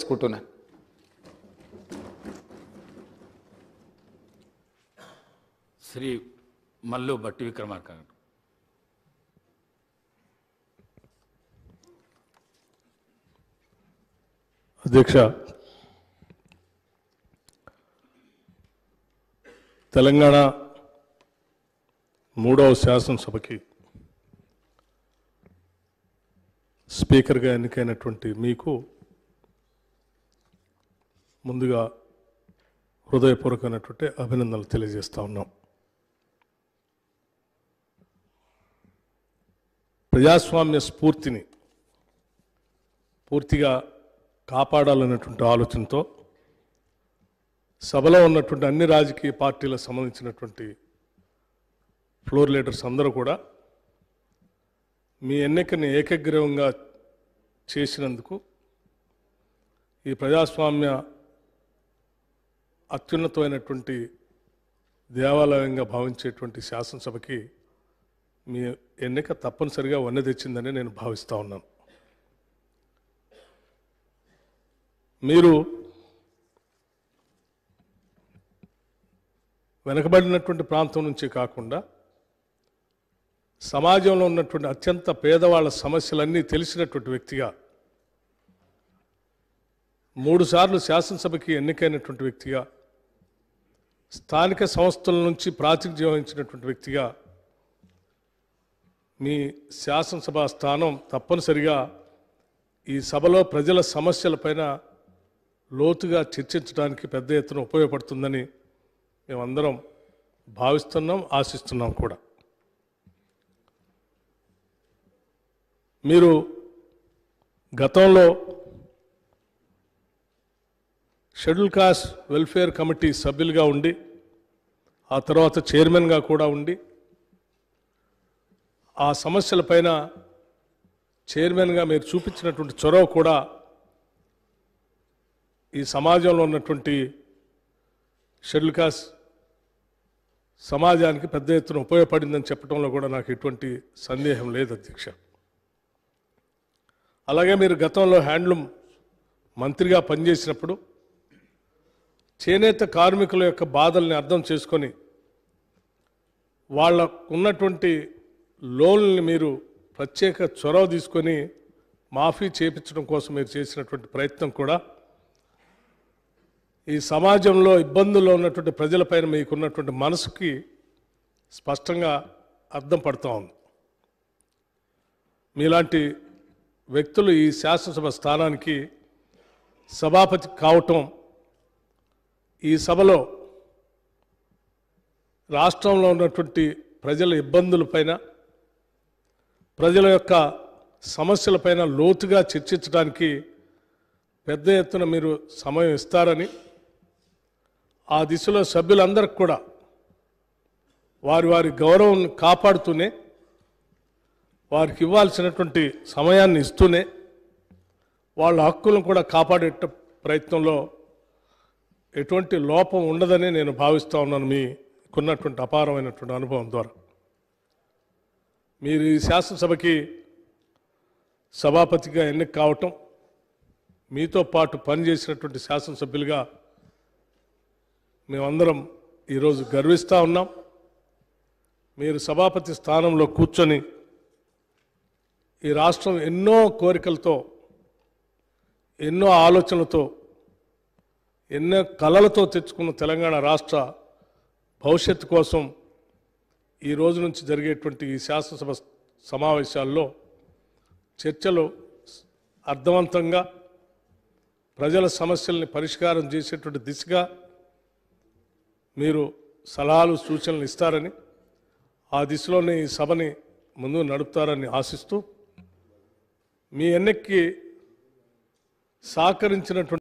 చేసుకుంటున్నాను. శ్రీ మల్లు బట్టి విక్రమార్క. అధ్యక్ష, తెలంగాణ 3వ శాసనసభకి స్పీకర్గా ఎన్నికైనటువంటి మీకు ముందుగా హృదయపూర్వకమైనటువంటి అభినందనలు తెలియజేస్తా ఉన్నాం. ప్రజాస్వామ్య స్ఫూర్తిని పూర్తిగా కాపాడాలన్నటువంటి ఆలోచనతో సభలో ఉన్నటువంటి అన్ని రాజకీయ పార్టీలకు సంబంధించినటువంటి ఫ్లోర్ లీడర్స్ అందరూ కూడా మీ ఎన్నికని ఏకగ్రీవంగా చేసినందుకు ఈ ప్రజాస్వామ్య అత్యున్నతమైనటువంటి దేవాలయంగా భావించేటువంటి శాసనసభకి మీ ఎన్నిక తప్పనిసరిగా వన్నె తెచ్చిందని నేను భావిస్తూ ఉన్నాను. మీరు వెనకబడినటువంటి ప్రాంతం నుంచి కాకుండా సమాజంలో ఉన్నటువంటి అత్యంత పేదవాళ్ళ సమస్యలన్నీ తెలిసినటువంటి వ్యక్తిగా 3 సార్లు శాసనసభకి ఎన్నికైనటువంటి వ్యక్తిగా స్థానిక సంస్థల నుంచి ప్రాతినిధ్యం వహించినటువంటి వ్యక్తిగా మీ శాసనసభ స్థానం తప్పనిసరిగా ఈ సభలో ప్రజల సమస్యలపైన లోతుగా చర్చించడానికి పెద్ద ఎత్తున ఉపయోగపడుతుందని మేమందరం భావిస్తున్నాం, ఆశిస్తున్నాం కూడా. మీరు గతంలో షెడ్యూల్ కాస్ట్ వెల్ఫేర్ కమిటీ సభ్యులుగా ఉండి ఆ తర్వాత చైర్మన్గా కూడా ఉండి ఆ సమస్యలపైన చైర్మన్గా మీరు చూపించినటువంటి చొరవ కూడా ఈ సమాజంలో ఉన్నటువంటి షెడ్యూల్ కాస్ట్ సమాజానికి పెద్ద ఎత్తున ఉపయోగపడిందని చెప్పడంలో కూడా నాకు ఎటువంటి సందేహం లేదు అధ్యక్ష. అలాగే మీరు గతంలో హ్యాండ్లూమ్ మంత్రిగా పనిచేసినప్పుడు చేనేత కార్మికుల యొక్క బాధల్ని అర్థం చేసుకొని వాళ్ళకు ఉన్నటువంటి లోన్లని మీరు ప్రత్యేక చొరవ తీసుకొని మాఫీ చేయించడం కోసం మీరు చేసినటువంటి ప్రయత్నం కూడా ఈ సమాజంలో ఇబ్బందుల్లో ఉన్నటువంటి ప్రజలపైన మీకున్నటువంటి మనసుకి స్పష్టంగా అర్థం పడుతూ ఉంది. మీలాంటి వ్యక్తులు ఈ శాసనసభ స్థానానికి సభాపతి కావటం ఈ సభలో రాష్ట్రంలో ఉన్నటువంటి ప్రజల ఇబ్బందులపైన ప్రజల యొక్క సమస్యలపైన లోతుగా చర్చించడానికి పెద్ద ఎత్తున మీరు సమయం ఇస్తారని, ఆ దిశలో సభ్యులందరికీ కూడా వారి వారి గౌరవం కాపాడుతూనే వారికి ఇవ్వాల్సినటువంటి సమయాన్ని ఇస్తూనే వాళ్ళ హక్కులను కూడా కాపాడే ప్రయత్నంలో ఎటువంటి లోపం ఉండదని నేను భావిస్తూ ఉన్నాను. మీకున్నటువంటి అపారమైనటువంటి అనుభవం ద్వారా మీరు ఈ శాసనసభకి సభాపతిగా ఎన్నిక కావటం, మీతో పాటు పనిచేసినటువంటి శాసనసభ్యులుగా మేమందరం ఈరోజు గర్విస్తూ ఉన్నాం. మీరు సభాపతి స్థానంలో కూర్చొని ఈ రాష్ట్రం ఎన్నో కోరికలతో, ఎన్నో ఆలోచనలతో, ఎన్నో కలలతో తెచ్చుకున్న తెలంగాణ రాష్ట్ర భవిష్యత్తు కోసం ఈ రోజు నుంచి జరిగేటువంటి ఈ శాసనసభ సమావేశాల్లో చర్చలు అర్థవంతంగా ప్రజల సమస్యల్ని పరిష్కారం చేసేటువంటి దిశగా మీరు సలహాలు సూచనలు ఇస్తారని, ఆ దిశలోనే ఈ సభని ముందు నడుపుతారని ఆశిస్తూ మీ ఎన్నికకి సహకరించినటువంటి